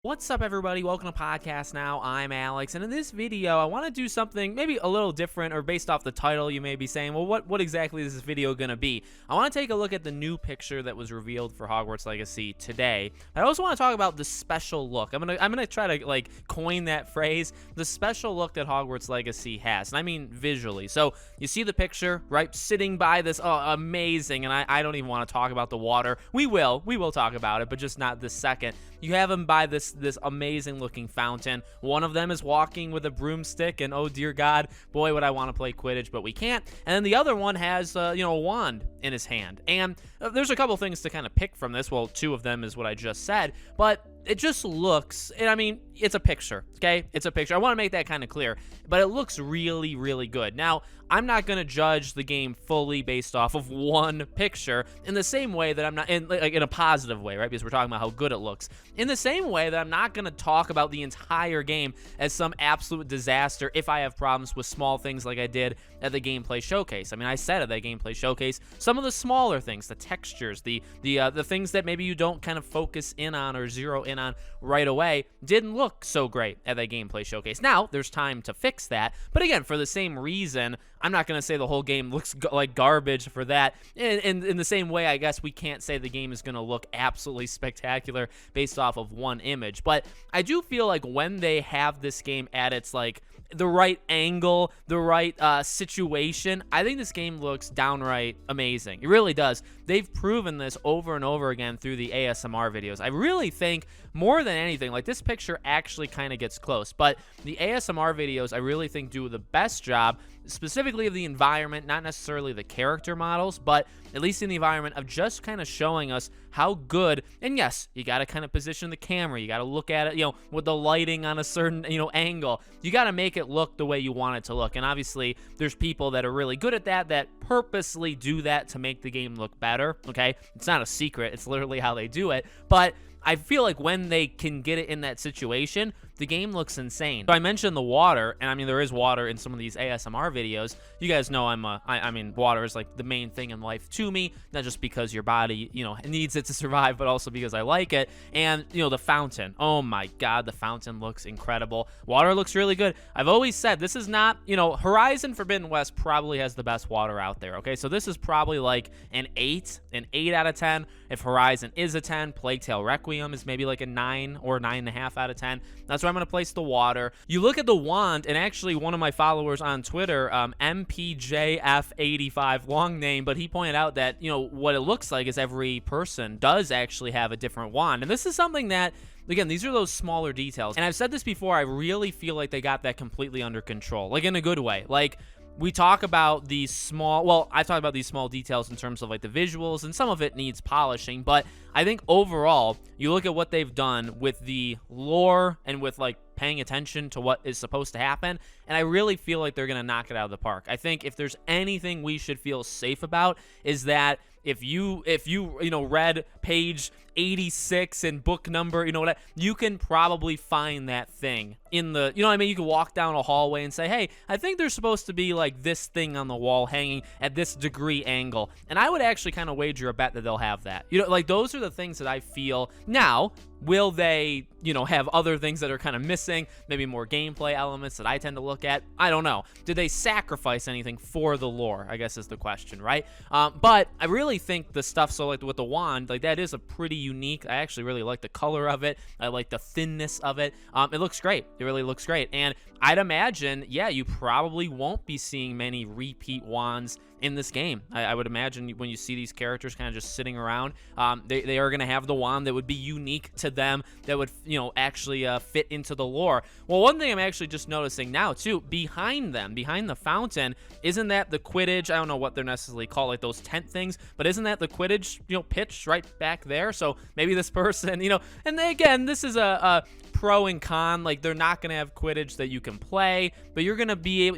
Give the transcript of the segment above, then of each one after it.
What's up, everybody? Welcome to Podcast Now. I'm Alex, and in this video, I want to do something maybe a little different, or based off the title, you may be saying, well, what exactly is this video going to be? I want to take a look at the new picture that was revealed for Hogwarts Legacy today. I also want to talk about the special look. I'm gonna try to coin that phrase, the special look that Hogwarts Legacy has, and I mean visually. So you see the picture, right? Sitting by this, amazing, and I don't even want to talk about the water. We will talk about it, but just not this second. You have them by this amazing looking fountain. One of them is walking with a broomstick, and oh dear God, boy, would I want to play Quidditch, but we can't. And then the other one has a wand in his hand. And there's a couple things to kind of pick from this. Well, two of them is what I just said, but it just looks, and I mean, it's a picture, okay? It's a picture. I want to make that kind of clear, but it looks really, really good. Now, I'm not going to judge the game fully based off of one picture in the same way that I'm not, in a positive way, right? Because we're talking about how good it looks. In the same way that I'm not going to talk about the entire game as some absolute disaster if I have problems with small things like I did at the gameplay showcase. I mean, I said at that gameplay showcase, some of the smaller things, the textures, the things that maybe you don't kind of focus in on or zero in on right away didn't look so great at that gameplay showcase. Now, there's time to fix that, but again, for the same reason, I'm not going to say the whole game looks like garbage for that. In the same way, I guess we can't say the game is going to look absolutely spectacular based off of one image. But I do feel like when they have this game at its the right angle, the right situation, I think this game looks downright amazing. It really does. They've proven this over and over again through the ASMR videos. I really think more than anything, this picture actually kind of gets close, but the ASMR videos I really think do the best job, specifically of the environment, not necessarily the character models, but at least in the environment of just kind of showing us how good. And yes, you got to kind of position the camera, you got to look at it, with the lighting on a certain, angle. You got to make it look the way you want it to look. And obviously there's people that are really good at that purposely do that to make the game look better. Okay, it's not a secret, it's literally how they do it. But I feel like when they can get it in that situation, the game looks insane. So I mentioned the water, and I mean, there is water in some of these ASMR videos. You guys know I mean, water is the main thing in life to me, not just because your body, needs it to survive, but also because I like it. And, the fountain, oh my God, the fountain looks incredible. Water looks really good. I've always said this is not, Horizon Forbidden West probably has the best water out there, okay? So this is probably an 8 out of 10. If Horizon is a 10, Plague Tale Requiem is maybe a 9 or 9.5 out of 10. That's where I'm going to place the water. You look at the wand, and actually one of my followers on Twitter, MPJF85, long name, but he pointed out that, what it looks like is every person does actually have a different wand. And this is something that, again, these are those smaller details. And I've said this before, I really feel like they got that completely under control, in a good way. We talk about these small, I talk about these small details in terms of the visuals, and some of it needs polishing, but I think overall, you look at what they've done with the lore and with paying attention to what is supposed to happen, and I really feel like they're going to knock it out of the park. I think if there's anything we should feel safe about is that if you read page 86 and book number, you can probably find that thing in the, you can walk down a hallway and say, hey, I think there's supposed to be this thing on the wall hanging at this degree angle. And I would actually kind of wager a bet that they'll have that. Those are the things that I feel. Now, will they, have other things that are kind of missing, maybe more gameplay elements that I tend to look at? I don't know. Did they sacrifice anything for the lore, I guess is the question, right? But I really think the stuff, so with the wand, that is a pretty unique. I actually really like the color of it. I like the thinness of it. It looks great. It really looks great. And I'd imagine, yeah, you probably won't be seeing many repeat wands in this game. I would imagine when you see these characters kind of just sitting around, they are going to have the wand that would be unique to them, that would, actually fit into the lore. Well, one thing I'm actually just noticing now, too, behind them, behind the fountain, isn't that the Quidditch? I don't know what they're necessarily called, those tent things, but isn't that the Quidditch, pitch right back there? So maybe this person, and again, this is a pro and con. They're not going to have Quidditch that you can play, but you're going to be able,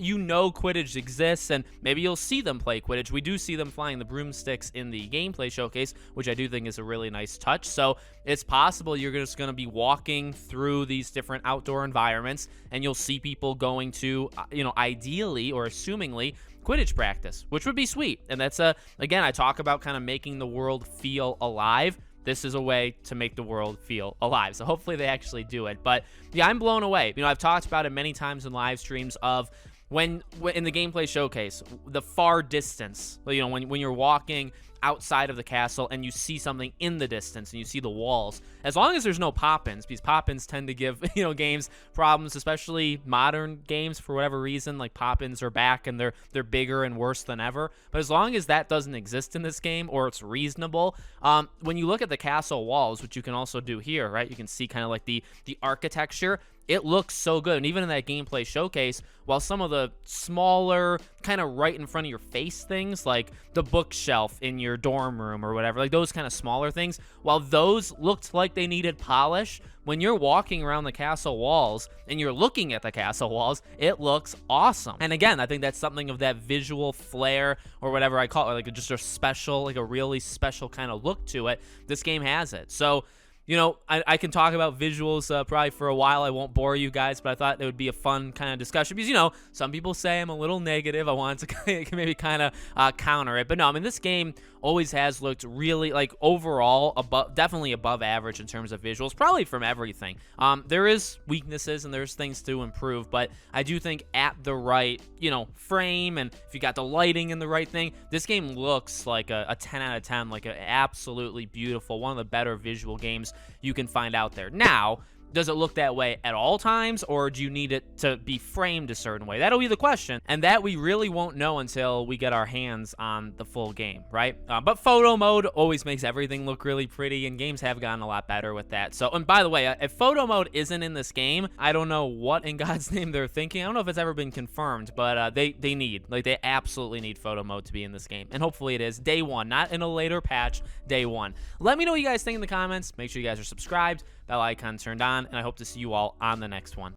Quidditch exists, and maybe you'll see them play Quidditch. We do see them flying the broomsticks in the gameplay showcase, which I do think is a really nice touch. So it's possible you're just going to be walking through these different outdoor environments, and you'll see people going to, ideally or assumingly, Quidditch practice, which would be sweet. And that's again, I talk about kind of making the world feel alive. this is a way to make the world feel alive. So hopefully they actually do it. But yeah, I'm blown away. I've talked about it many times in live streams of when in the gameplay showcase, the far distance, when you're walking outside of the castle and you see something in the distance and you see the walls, as long as there's no pop-ins, because pop-ins tend to give games problems, especially modern games, for whatever reason. Like, pop-ins are back and they're bigger and worse than ever. But as long as that doesn't exist in this game, or it's reasonable, when you look at the castle walls, which you can also do here, right, you can see kind of like the architecture. It looks so good. And even in that gameplay showcase, while some of the smaller, kind of right in front of your face things, like the bookshelf in your dorm room or whatever, like those kind of smaller things, while those looked like they needed polish, when you're walking around the castle walls and you're looking at the castle walls, it looks awesome. And again, I think that's something of that visual flair, or whatever I call it, like just a special, like a really special kind of look to it. This game has it. So, I can talk about visuals probably for a while. I won't bore you guys, but I thought it would be a fun kind of discussion because, some people say I'm a little negative. I wanted to maybe kind of counter it. But no, this game always has looked really, like, overall, definitely above average in terms of visuals, probably from everything. There is weaknesses and there's things to improve, but I do think at the right, frame, and if you got the lighting in the right thing, this game looks like a 10 out of 10, like an absolutely beautiful, one of the better visual games you can find out there. Now, does it look that way at all times, or do you need it to be framed a certain way? That'll be the question, and that we really won't know until we get our hands on the full game, right? But photo mode always makes everything look really pretty, and games have gotten a lot better with that. So, and by the way, if photo mode isn't in this game, I don't know what in God's name they're thinking. I don't know if it's ever been confirmed, but they absolutely need photo mode to be in this game, and hopefully it is day one, not in a later patch, day one. Let me know what you guys think in the comments. Make sure you guys are subscribed, bell icon turned on, and I hope to see you all on the next one.